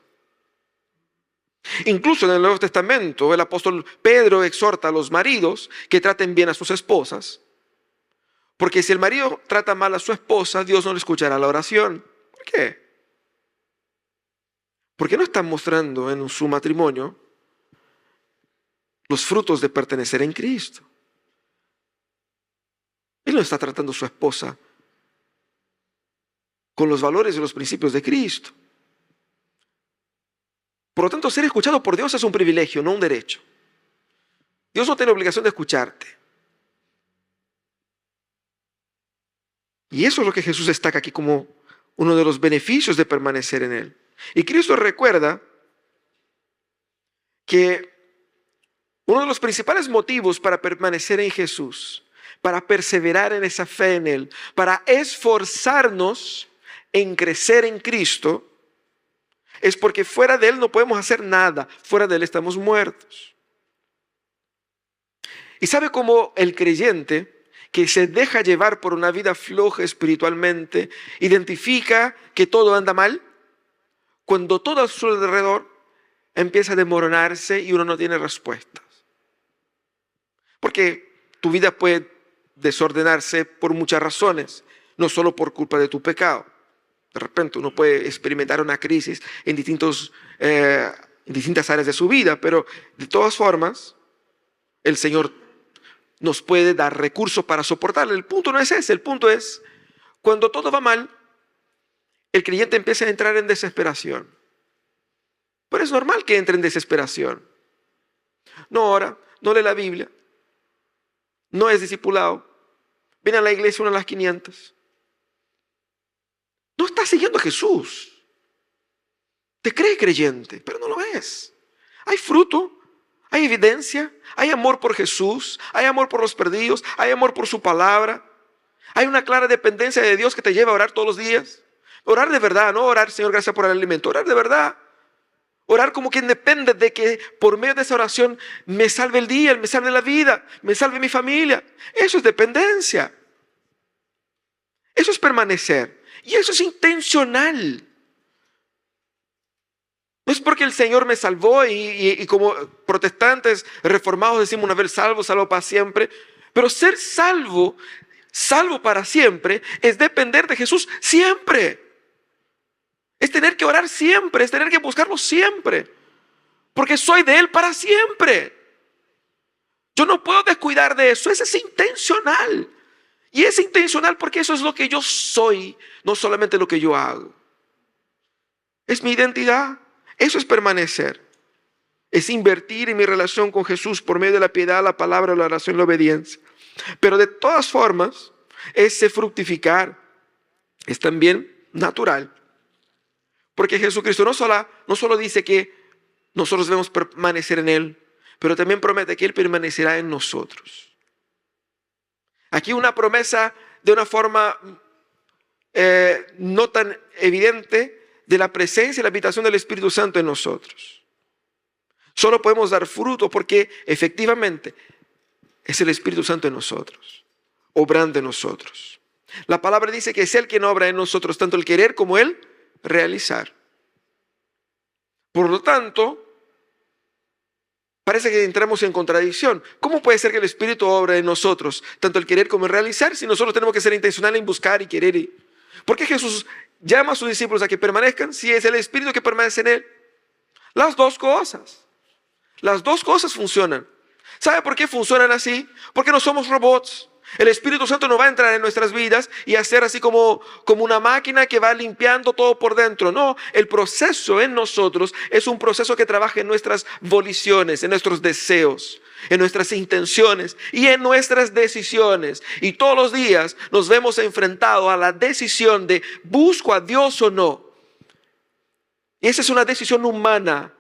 Speaker 1: Incluso en el Nuevo Testamento, el apóstol Pedro exhorta a los maridos que traten bien a sus esposas. Porque si el marido trata mal a su esposa, Dios no le escuchará la oración. ¿Por qué? Porque no están mostrando en su matrimonio los frutos de pertenecer en Cristo. Él no está tratando a su esposa con los valores y los principios de Cristo. Por lo tanto, ser escuchado por Dios es un privilegio, no un derecho. Dios no tiene obligación de escucharte. Y eso es lo que Jesús destaca aquí como uno de los beneficios de permanecer en Él. Y Cristo recuerda que uno de los principales motivos para permanecer en Jesús, para perseverar en esa fe en Él, para esforzarnos en crecer en Cristo, es porque fuera de Él no podemos hacer nada, fuera de Él estamos muertos. ¿Y sabe cómo el creyente que se deja llevar por una vida floja espiritualmente identifica que todo anda mal? Cuando todo a su alrededor empieza a desmoronarse y uno no tiene respuestas. Porque tu vida puede desordenarse por muchas razones, no solo por culpa de tu pecado. De repente uno puede experimentar una crisis en distintas áreas de su vida, pero de todas formas, el Señor nos puede dar recursos para soportarlo. El punto no es ese, el punto es, cuando todo va mal, el creyente empieza a entrar en desesperación. Pero es normal que entre en desesperación. No ora, no lee la Biblia, no es discipulado, viene a la iglesia una a las 500. No está siguiendo a Jesús. Te cree creyente, pero no lo es. Hay fruto, Hay evidencia, hay amor por Jesús, hay amor por los perdidos, hay amor por su palabra. Hay una clara dependencia de Dios que te lleva a orar todos los días. Orar de verdad, no orar, Señor, gracias por el alimento. Orar de verdad. Orar como quien depende de que por medio de esa oración me salve el día, me salve la vida, me salve mi familia. Eso es dependencia. Eso es permanecer. Y eso es intencional. No es porque el Señor me salvó y como protestantes reformados decimos una vez salvo, salvo para siempre. Pero ser salvo, salvo para siempre, es depender de Jesús siempre. Es tener que orar siempre, es tener que buscarlo siempre. Porque soy de Él para siempre. Yo no puedo descuidar de eso, eso es intencional. Y es intencional porque eso es lo que yo soy, no solamente lo que yo hago. Es mi identidad, eso es permanecer. Es invertir en mi relación con Jesús por medio de la piedad, la palabra, la oración y la obediencia. Pero de todas formas, ese fructificar es también natural. Porque Jesucristo no solo dice que nosotros debemos permanecer en Él, pero también promete que Él permanecerá en nosotros. Aquí una promesa de una forma no tan evidente de la presencia y la habitación del Espíritu Santo en nosotros. Solo podemos dar fruto porque efectivamente es el Espíritu Santo en nosotros, obrando en nosotros. La palabra dice que es Él quien obra en nosotros, tanto el querer como el realizar. Por lo tanto, parece que entramos en contradicción. ¿Cómo puede ser que el Espíritu obra en nosotros, tanto el querer como el realizar, si nosotros tenemos que ser intencionales en buscar y querer? ¿Por qué Jesús llama a sus discípulos a que permanezcan si es el Espíritu que permanece en Él? Las dos cosas funcionan. ¿Sabe por qué funcionan así? Porque no somos robots. El Espíritu Santo no va a entrar en nuestras vidas y hacer así como una máquina que va limpiando todo por dentro. No, el proceso en nosotros es un proceso que trabaja en nuestras voliciones, en nuestros deseos, en nuestras intenciones y en nuestras decisiones. Y todos los días nos vemos enfrentados a la decisión de ¿busco a Dios o no? Y esa es una decisión humana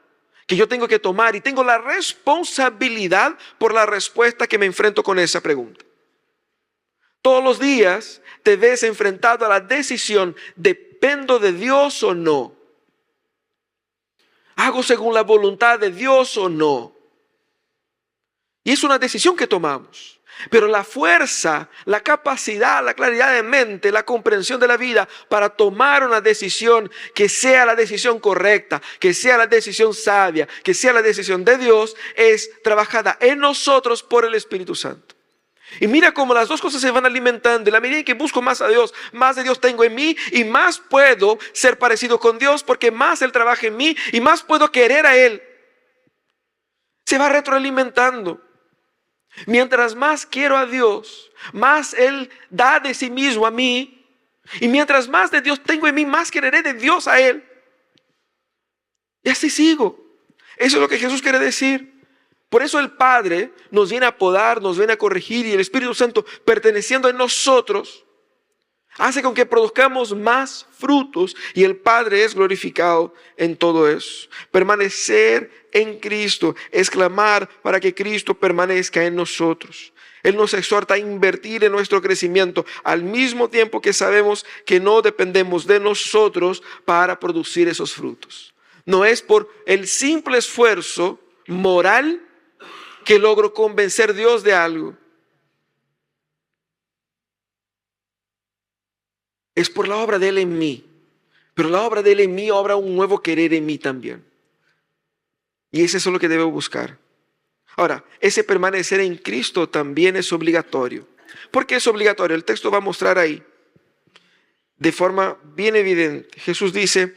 Speaker 1: que yo tengo que tomar y tengo la responsabilidad por la respuesta que me enfrento con esa pregunta. Todos los días te ves enfrentado a la decisión, ¿dependo de Dios o no? ¿Hago según la voluntad de Dios o no? Y es una decisión que tomamos. Pero la fuerza, la capacidad, la claridad de mente, la comprensión de la vida para tomar una decisión que sea la decisión correcta, que sea la decisión sabia, que sea la decisión de Dios, es trabajada en nosotros por el Espíritu Santo. Y mira cómo las dos cosas se van alimentando. En la medida en que busco más a Dios, más de Dios tengo en mí y más puedo ser parecido con Dios porque más Él trabaja en mí y más puedo querer a Él. Se va retroalimentando. Mientras más quiero a Dios, más Él da de sí mismo a mí. Y mientras más de Dios tengo en mí, más quereré de Dios a Él. Y así sigo. Eso es lo que Jesús quiere decir. Por eso el Padre nos viene a podar, nos viene a corregir y el Espíritu Santo perteneciendo en nosotros hace con que produzcamos más frutos y el Padre es glorificado en todo eso. Permanecer en Cristo es clamar para que Cristo permanezca en nosotros. Él nos exhorta a invertir en nuestro crecimiento al mismo tiempo que sabemos que no dependemos de nosotros para producir esos frutos. No es por el simple esfuerzo moral que logro convencer a Dios de algo. Es por la obra de Él en mí. Pero la obra de Él en mí obra un nuevo querer en mí también. Y ese es lo que debo buscar. Ahora, ese permanecer en Cristo también es obligatorio. ¿Por qué es obligatorio? El texto va a mostrar ahí de forma bien evidente. Jesús dice,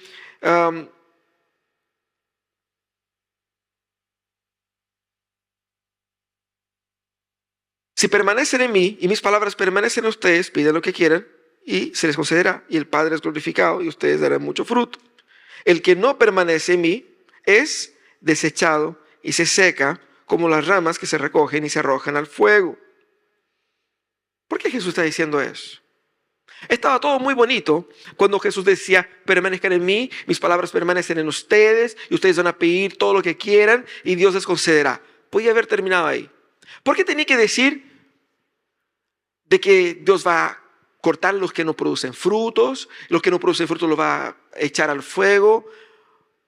Speaker 1: si permanecen en mí y mis palabras permanecen en ustedes, pidan lo que quieran y se les concederá. Y el Padre es glorificado y ustedes darán mucho fruto. El que no permanece en mí es desechado y se seca como las ramas que se recogen y se arrojan al fuego. ¿Por qué Jesús está diciendo eso? Estaba todo muy bonito cuando Jesús decía, permanezcan en mí, mis palabras permanecen en ustedes y ustedes van a pedir todo lo que quieran y Dios les concederá. podía haber terminado ahí. ¿Por qué tenía que decir de que Dios va a cortar los que no producen frutos, los que no producen frutos los va a echar al fuego?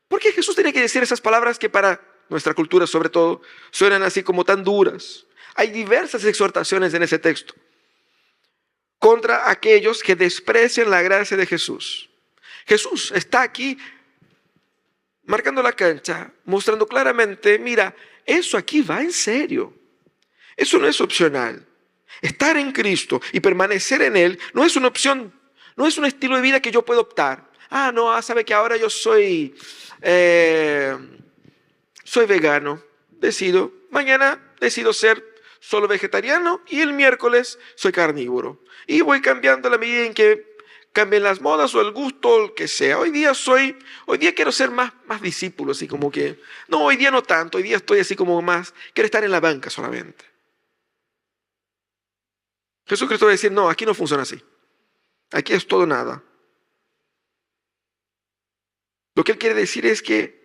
Speaker 1: ¿Por qué Jesús tenía que decir esas palabras que para nuestra cultura sobre todo suenan así como tan duras? Hay diversas exhortaciones en ese texto contra aquellos que desprecian la gracia de Jesús. Jesús está aquí marcando la cancha, mostrando claramente, mira, eso aquí va en serio. Eso no es opcional. Estar en Cristo y permanecer en Él no es una opción, no es un estilo de vida que yo puedo optar. No, sabe que ahora yo soy vegano, mañana decido ser solo vegetariano y el miércoles soy carnívoro. Y voy cambiando a la medida en que cambien las modas o el gusto o el que sea. Hoy día quiero ser más discípulo, así como que, no, hoy día no tanto, hoy día estoy así como más, quiero estar en la banca solamente. Jesucristo va a decir, no, aquí no funciona así. Aquí es todo nada. Lo que Él quiere decir es que,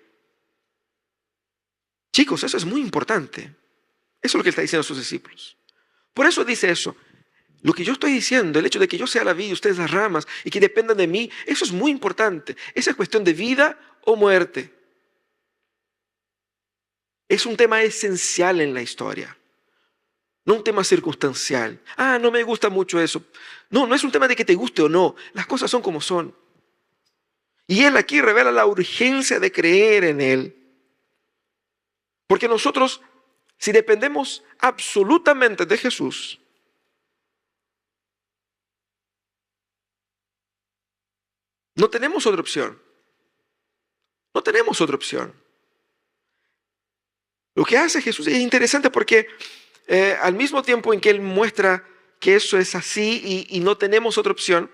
Speaker 1: chicos, eso es muy importante. Eso es lo que Él está diciendo a sus discípulos. Por eso dice eso. Lo que yo estoy diciendo, el hecho de que yo sea la vid y ustedes las ramas y que dependan de mí, eso es muy importante. Esa es cuestión de vida o muerte. Es un tema esencial en la historia. No un tema circunstancial. No me gusta mucho eso. No es un tema de que te guste o no. Las cosas son como son. Y Él aquí revela la urgencia de creer en Él. Porque nosotros, si dependemos absolutamente de Jesús, no tenemos otra opción. No tenemos otra opción. Lo que hace Jesús es interesante porque al mismo tiempo en que Él muestra que eso es así y no tenemos otra opción,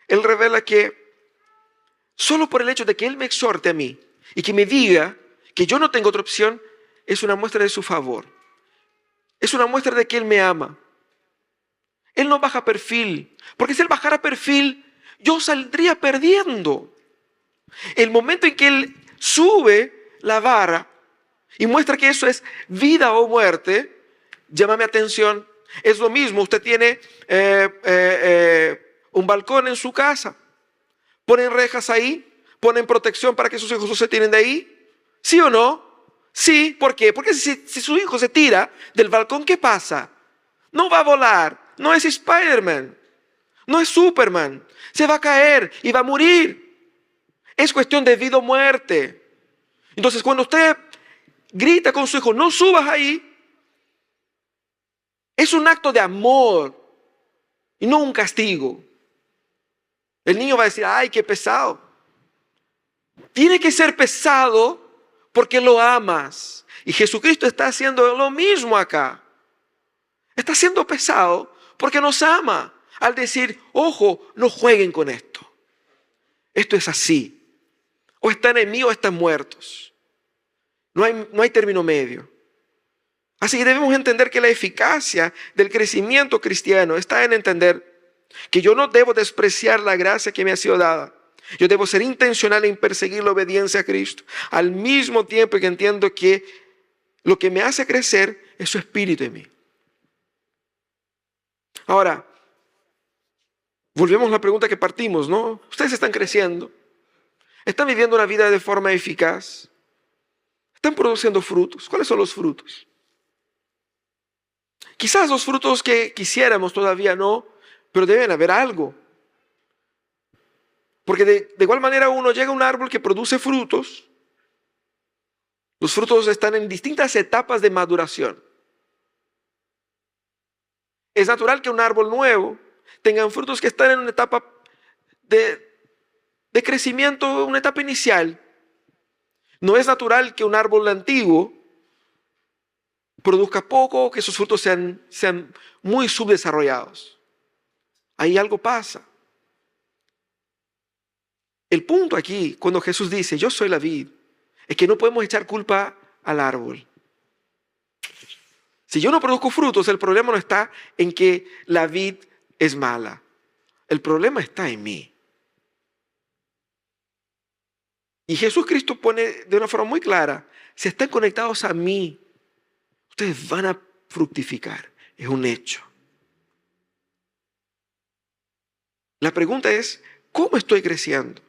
Speaker 1: Él revela que solo por el hecho de que Él me exhorte a mí y que me diga que yo no tengo otra opción, es una muestra de su favor. Es una muestra de que Él me ama. Él no baja perfil, porque si Él bajara perfil, yo saldría perdiendo. El momento en que Él sube la vara y muestra que eso es vida o muerte, llama mi atención. Es lo mismo, usted tiene un balcón en su casa, ponen rejas ahí, ponen protección para que sus hijos no se tiren de ahí, ¿sí o no? Sí, ¿por qué? Porque si su hijo se tira del balcón, ¿qué pasa? No va a volar, no es Spider-Man, no es Superman, se va a caer y va a morir. Es cuestión de vida o muerte. Entonces, cuando usted grita con su hijo, no subas ahí, es un acto de amor y no un castigo. El niño va a decir, ay, qué pesado. Tiene que ser pesado porque lo amas. Y Jesucristo está haciendo lo mismo acá. Está siendo pesado porque nos ama. Al decir, ojo, no jueguen con esto. Esto es así. O están en mí o están muertos. No hay término medio. Así que debemos entender que la eficacia del crecimiento cristiano está en entender que yo no debo despreciar la gracia que me ha sido dada. Yo debo ser intencional en perseguir la obediencia a Cristo. Al mismo tiempo que entiendo que lo que me hace crecer es su espíritu en mí. Ahora, volvemos a la pregunta que partimos, ¿no? Ustedes están creciendo. Están viviendo una vida de forma eficaz. Están produciendo frutos. ¿Cuáles son los frutos? Quizás los frutos que quisiéramos todavía no, pero deben haber algo. Porque de igual manera uno llega a un árbol que produce frutos. Los frutos están en distintas etapas de maduración. Es natural que un árbol nuevo tenga frutos que están en una etapa de crecimiento, una etapa inicial. No es natural que un árbol antiguo produzca poco o que sus frutos sean muy subdesarrollados. Ahí algo pasa. El punto aquí, cuando Jesús dice, yo soy la vid, es que no podemos echar culpa al árbol. Si yo no produzco frutos, el problema no está en que la vid es mala. El problema está en mí. Y Jesucristo pone de una forma muy clara, si están conectados a mí, ustedes van a fructificar. Es un hecho. La pregunta es, ¿cómo estoy creciendo?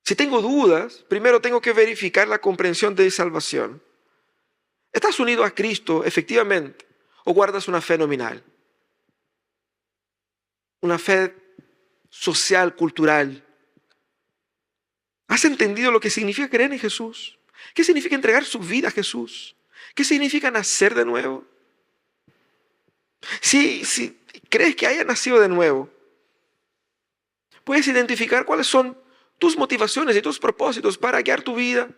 Speaker 1: Si tengo dudas, primero tengo que verificar la comprensión de salvación. ¿Estás unido a Cristo efectivamente o guardas una fe nominal? Una fe social, cultural. ¿Has entendido lo que significa creer en Jesús? ¿Qué significa entregar su vida a Jesús? ¿Qué significa nacer de nuevo? Si crees que haya nacido de nuevo, puedes identificar cuáles son tus motivaciones y tus propósitos para guiar tu vida.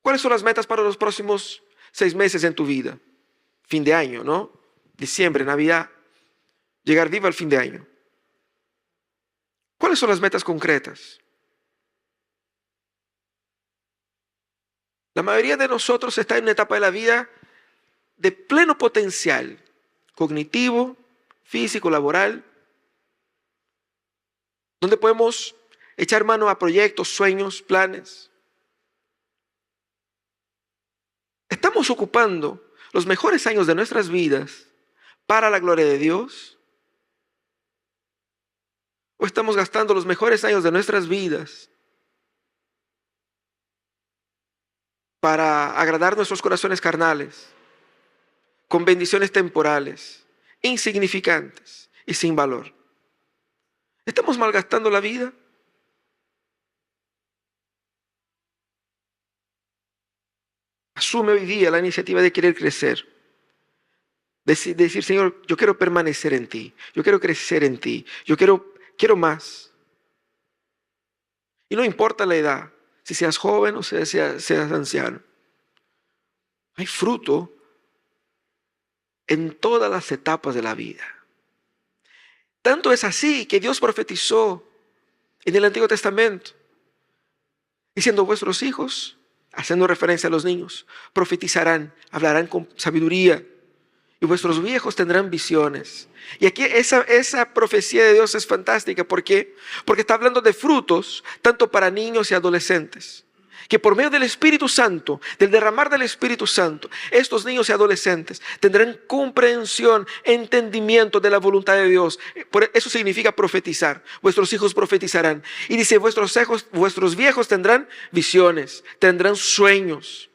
Speaker 1: ¿Cuáles son las metas para los próximos 6 meses en tu vida? Fin de año, ¿no? Diciembre, Navidad. Llegar vivo al fin de año. ¿Cuáles son las metas concretas? La mayoría de nosotros está en una etapa de la vida de pleno potencial cognitivo, físico, laboral, donde podemos echar mano a proyectos, sueños, planes. ¿Estamos ocupando los mejores años de nuestras vidas para la gloria de Dios? ¿O estamos gastando los mejores años de nuestras vidas para agradar nuestros corazones carnales, con bendiciones temporales, insignificantes y sin valor? ¿Estamos malgastando la vida? Asume hoy día la iniciativa de querer crecer. Decir, Señor, yo quiero permanecer en ti. Yo quiero crecer en ti. Yo quiero más. Y no importa la edad, si seas joven o seas anciano. Hay fruto en todas las etapas de la vida. Tanto es así que Dios profetizó en el Antiguo Testamento, diciendo: vuestros hijos, haciendo referencia a los niños, profetizarán, hablarán con sabiduría, y vuestros viejos tendrán visiones. Y aquí esa profecía de Dios es fantástica. ¿Por qué? Porque está hablando de frutos, tanto para niños y adolescentes, que por medio del Espíritu Santo, del derramar del Espíritu Santo, estos niños y adolescentes tendrán comprensión, entendimiento de la voluntad de Dios. Eso significa profetizar. Vuestros hijos profetizarán. Y dice, vuestros viejos tendrán visiones, tendrán sueños.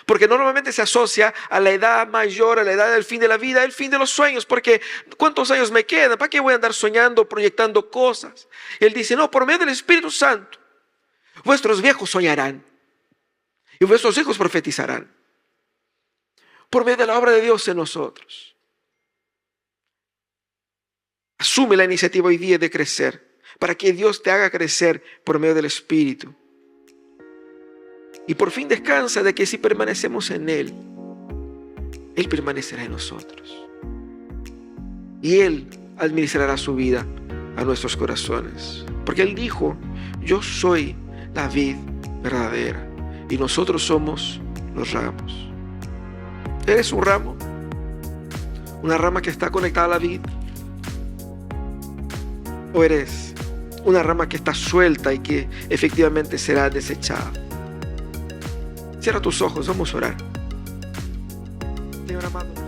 Speaker 1: Porque normalmente se asocia a la edad mayor, a la edad del fin de la vida, el fin de los sueños. Porque ¿cuántos años me quedan? ¿Para qué voy a andar soñando, proyectando cosas? Y él dice, no, por medio del Espíritu Santo, vuestros viejos soñarán y vuestros hijos profetizarán. Por medio de la obra de Dios en nosotros. Asume la iniciativa hoy día de crecer, para que Dios te haga crecer por medio del Espíritu. Y por fin descansa de que si permanecemos en Él, Él permanecerá en nosotros. Y Él administrará su vida a nuestros corazones. Porque Él dijo, yo soy la vid verdadera y nosotros somos los ramos. ¿Eres un ramo? ¿Una rama que está conectada a la vid? ¿O eres una rama que está suelta y que efectivamente será desechada? Cierra tus ojos, vamos a orar. Señor amado.